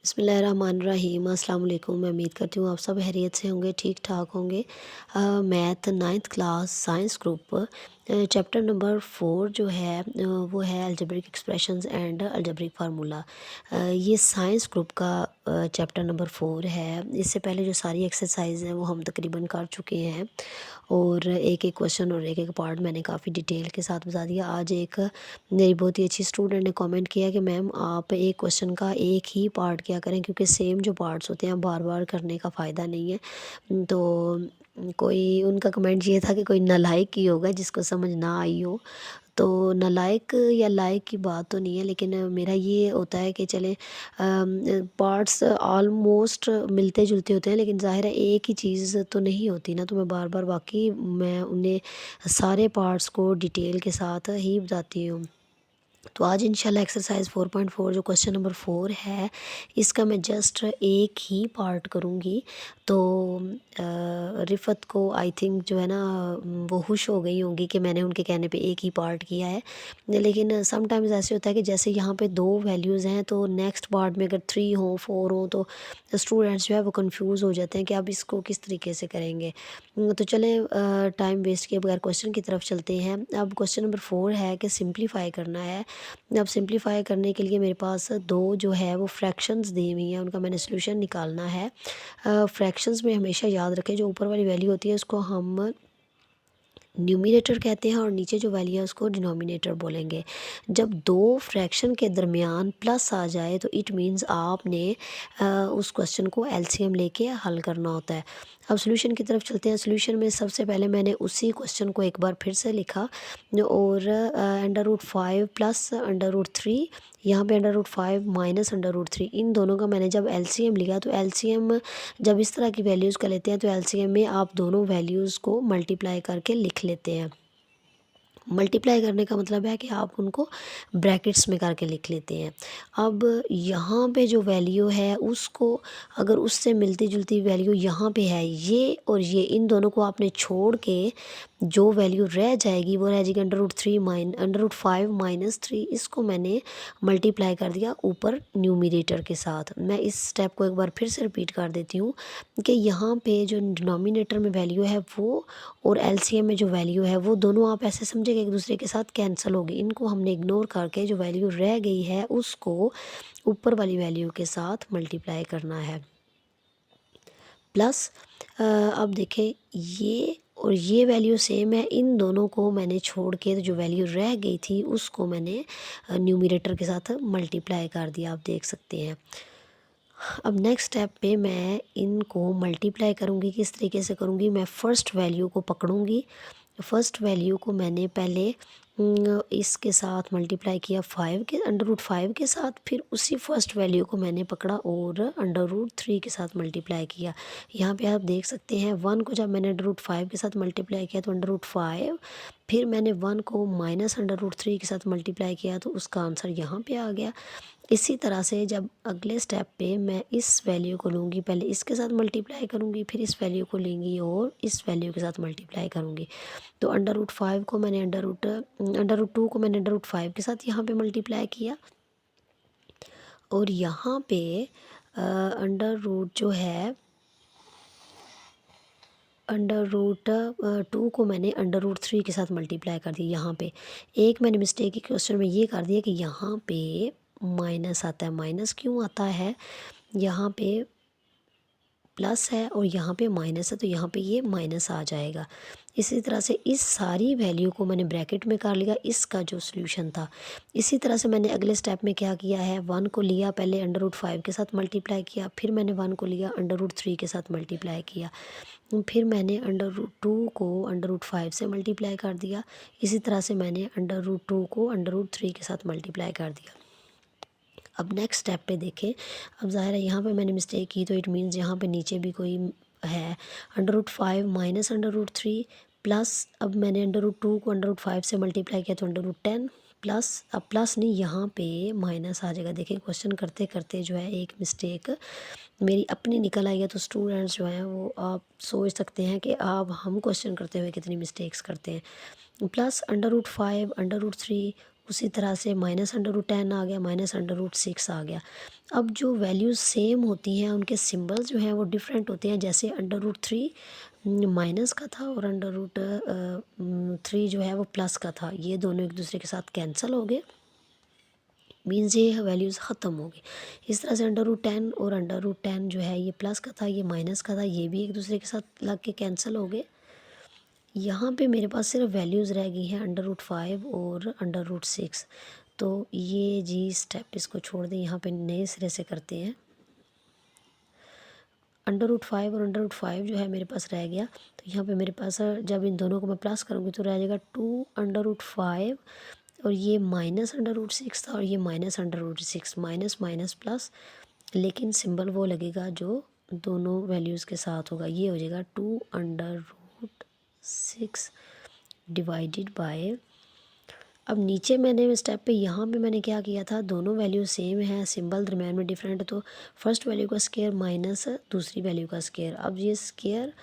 बिस्मिल्लाहिर्रहमानिर्रहीम। अस्सलाम वालेकुम। मैं उम्मीद करती हूँ आप सब खैरियत से होंगे, ठीक ठाक होंगे। Math ninth class science group chapter number 4 जो है वो है algebraic expressions and algebraic formula. ये साइंस ग्रुप का चैप्टर नंबर 4 है। इससे पहले जो सारी एक्सरसाइज हैं वो हम तकरीबन कर चुके हैं और एक एक क्वेश्चन और एक एक पार्ट मैंने काफ़ी डिटेल के साथ बता दिया। आज एक मेरी बहुत ही अच्छी स्टूडेंट ने कमेंट किया कि मैम आप एक क्वेश्चन का एक ही पार्ट क्या करें, क्योंकि सेम जो पार्ट्स होते हैं बार बार करने का फ़ायदा नहीं है। तो कोई उनका कमेंट ये था कि कोई नालायक ही होगा जिसको समझ ना आई हो। तो नालायक या लायक की बात तो नहीं है, लेकिन मेरा ये होता है कि चले पार्ट्स ऑलमोस्ट मिलते जुलते होते हैं, लेकिन ज़ाहिर है एक ही चीज़ तो नहीं होती ना। तो मैं बार बार बाकी मैं उन्हें सारे पार्ट्स को डिटेल के साथ ही बताती हूँ। तो आज इंशाल्लाह एक्सरसाइज 4.4 जो क्वेश्चन नंबर 4 है, इसका मैं जस्ट एक ही पार्ट करूँगी। तो रिफ़त को आई थिंक जो है ना वो खुश हो गई होंगी कि मैंने उनके कहने पे एक ही पार्ट किया है। लेकिन समटाइम्स ऐसे होता है कि जैसे यहाँ पे 2 वैल्यूज़ हैं तो नेक्स्ट पार्ट में अगर 3 हो 4 हो तो स्टूडेंट्स जो है वो कंफ्यूज हो जाते हैं कि अब इसको किस तरीके से करेंगे। तो चलें टाइम वेस्ट किए बगैर क्वेश्चन की तरफ चलते हैं। अब क्वेश्चन नंबर 4 है कि सिंप्लीफाई करना है। अब सिंप्लीफाई करने के लिए मेरे पास दो जो है वो फ्रैक्शंस दी हुई हैं, उनका मैंने सोल्यूशन निकालना है। फ्रैक्शंस में हमेशा याद रखें जो ऊपर वाली वैल्यू होती है उसको हम न्यूमिनेटर कहते हैं और नीचे जो वैल्यू है उसको डिनोमिनेटर बोलेंगे। जब दो फ्रैक्शन के दरमियान प्लस आ जाए तो इट मीन्स आपने उस क्वेश्चन को एलसीएम लेके हल करना होता है। अब सॉल्यूशन की तरफ चलते हैं। सॉल्यूशन में सबसे पहले मैंने उसी क्वेश्चन को एक बार फिर से लिखा और under root 5 plus under root 3, यहाँ पे under root 5 minus under root 3, इन दोनों का मैंने जब एलसीएम लिया तो एलसीएम जब इस तरह की वैल्यूज़ का लेते हैं तो एलसीएम में आप दोनों वैल्यूज़ को मल्टीप्लाई करके लिख लेते हैं। मल्टीप्लाई करने का मतलब है कि आप उनको ब्रैकेट्स में करके लिख लेते हैं। अब यहाँ पे जो वैल्यू है उसको अगर उससे मिलती जुलती वैल्यू यहाँ पे है, ये और ये इन दोनों को आपने छोड़ के जो वैल्यू रह जाएगी वो रह जाएगी अंडर रूट 5 इसको मैंने मल्टीप्लाई कर दिया ऊपर न्यूमिनेटर के साथ। मैं इस स्टेप को एक बार फिर से रिपीट कर देती हूँ कि यहाँ पे जो डिनोमिनेटर में वैल्यू है वो और एलसीएम में जो वैल्यू है वो दोनों आप ऐसे समझे कि एक दूसरे के साथ कैंसिल होगी। इनको हमने इग्नोर करके जो वैल्यू रह गई है उसको ऊपर वाली वैल्यू के साथ मल्टीप्लाई करना है। प्लस अब देखें ये और ये वैल्यू सेम है, इन दोनों को मैंने छोड़ के जो वैल्यू रह गई थी उसको मैंने न्यूमरेटर के साथ मल्टीप्लाई कर दिया, आप देख सकते हैं। अब नेक्स्ट स्टेप पे मैं इनको मल्टीप्लाई करूँगी। किस तरीके से करूँगी, मैं फ़र्स्ट वैल्यू को पकड़ूँगी। फ़र्स्ट वैल्यू को मैंने पहले इसके साथ मल्टीप्लाई किया 5 के अंडर रूट 5 के साथ, फिर उसी फर्स्ट वैल्यू को मैंने पकड़ा और अंडर रूट 3 के साथ मल्टीप्लाई किया। यहाँ पे आप देख सकते हैं 1 को जब मैंने अंडर रूट 5 के साथ मल्टीप्लाई किया तो अंडर रूट 5, फिर मैंने 1 को माइनस अंडर रूट 3 के साथ मल्टीप्लाई किया तो उसका आंसर यहाँ पे आ गया। इसी तरह से जब अगले स्टेप पे मैं इस वैल्यू को लूँगी, पहले इसके साथ मल्टीप्लाई करूँगी, फिर इस वैल्यू को लेंगी और इस वैल्यू के साथ मल्टीप्लाई करूँगी। तो अंडर रूट 2 को मैंने अंडर रूट 5 के साथ यहाँ पे मल्टीप्लाई किया और यहाँ पे अंडर रूट जो है अंडर रूट 2 को मैंने अंडर रूट 3 के साथ मल्टीप्लाई कर दिया। यहाँ पे एक मैंने मिस्टेक की क्वेश्चन में ये कर दिया कि यहाँ पे माइनस आता है। माइनस क्यों आता है, यहाँ पे प्लस है और यहाँ पे माइनस है तो यहाँ पे ये माइनस आ जाएगा। इसी तरह से इस सारी वैल्यू को मैंने ब्रैकेट में कर लिया, इसका जो सॉल्यूशन था। इसी तरह से मैंने अगले स्टेप में क्या किया है, 1 को लिया पहले अंडर रूट 5 के साथ मल्टीप्लाई किया, फिर मैंने 1 को लिया अंडर रूट 3 के साथ मल्टीप्लाई किया, फिर मैंने अंडर रूट 2 को अंडर रूट 5 से मल्टीप्लाई कर दिया। इसी तरह से मैंने अंडर रूट 2 को अंडर रूट 3 के साथ मल्टीप्लाई कर दिया। अब नेक्स्ट स्टेप पे देखें। अब ज़ाहिर है यहाँ पे मैंने मिस्टेक की तो इट मीन्स यहाँ पे नीचे भी कोई है। Under root 5 minus under root 3 plus, अब मैंने अंडर रूट 2 को अंडर रूट 5 से मल्टीप्लाई किया तो अंडर रूट 10 प्लस, अब प्लस नहीं यहाँ पे माइनस आ जाएगा। देखिए क्वेश्चन करते करते जो है एक मिस्टेक मेरी अपनी निकल आई है। तो स्टूडेंट्स जो हैं वो आप सोच सकते हैं कि आप हम क्वेश्चन करते हुए कितनी मिस्टेक्स करते हैं। Plus under root 5 under root 3 उसी तरह से -√10 आ गया, -√6 आ गया। अब जो वैल्यूज़ सेम होती हैं उनके सिंबल्स जो हैं वो डिफरेंट होते हैं। जैसे √3 माइनस का था और √3 जो है वो प्लस का था। ये दोनों एक दूसरे के साथ कैंसिल हो गए, मीन्स ये वैल्यूज़ ख़त्म हो गई। इस तरह से √10 और √10 जो है ये प्लस का था, ये माइनस का था, ये भी एक दूसरे के साथ लग के कैंसिल हो गए। यहाँ पे मेरे पास सिर्फ वैल्यूज़ रह गई हैं √5 और √6। तो ये जी स्टेप इसको छोड़ दें, यहाँ पे नए सिरे से करते हैं। √5 और √5 जो है मेरे पास रह गया। तो यहाँ पे मेरे पास जब इन दोनों को मैं प्लस करूँगी तो रह जाएगा 2√5 और ये -√6 था और ये -√6, माइनस माइनस प्लस, लेकिन सिंबल वो लगेगा जो दोनों वैल्यूज़ के साथ होगा। ये हो जाएगा 2√6 डिवाइडेड बाय। अब नीचे मैंने स्टेप पे यहाँ पे मैंने क्या किया था, दोनों वैल्यू सेम है, सिंबल दरम्यान में डिफरेंट, तो फर्स्ट वैल्यू का स्केयर माइनस दूसरी वैल्यू का स्केयर। अब ये स्केयर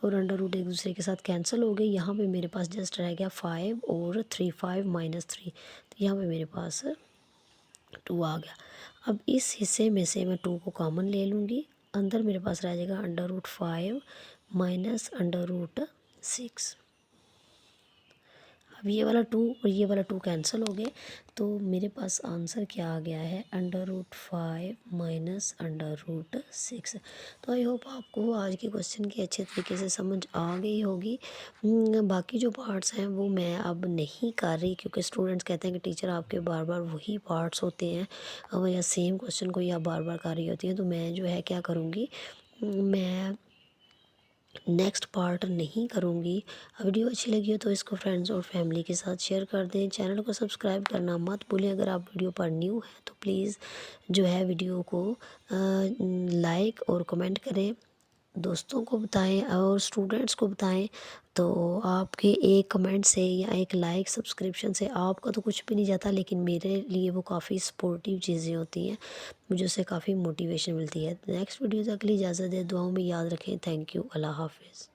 और √, एक दूसरे के साथ कैंसिल हो गई। यहाँ पे मेरे पास जस्ट रह गया 5 और 3, 5 - 3, तो यहाँ पे मेरे पास 2 आ गया। अब इस हिस्से में से मैं 2 को कॉमन ले लूँगी, अंदर मेरे पास रह जाएगा √5 माइनस √6। अब ये वाला 2 और ये वाला 2 कैंसिल हो गए, तो मेरे पास आंसर क्या आ गया है, √5 माइनस √6। तो आई होप आपको आज के क्वेश्चन की अच्छे तरीके से समझ आ गई होगी। बाकी जो पार्ट्स हैं वो मैं अब नहीं कर रही, क्योंकि स्टूडेंट्स कहते हैं कि टीचर आपके बार बार वही पार्ट्स होते हैं या सेम क्वेश्चन को आप बार बार कर रही होती हैं। तो मैं जो है क्या करूँगी, मैं नेक्स्ट पार्ट नहीं करूँगी। वीडियो अच्छी लगी हो तो इसको फ्रेंड्स और फैमिली के साथ शेयर कर दें। चैनल को सब्सक्राइब करना मत भूलें। अगर आप वीडियो पर न्यू हैं तो प्लीज़ जो है वीडियो को लाइक और कमेंट करें, दोस्तों को बताएं और स्टूडेंट्स को बताएं। तो आपके एक कमेंट से या एक लाइक सब्सक्रिप्शन से आपका तो कुछ भी नहीं जाता, लेकिन मेरे लिए वो काफ़ी सपोर्टिव चीज़ें होती हैं, मुझे उससे काफ़ी मोटिवेशन मिलती है। नेक्स्ट वीडियो तक के लिए इजाज़त दें, दुआओं में याद रखें। थैंक यू, अल्लाह हाफिज़।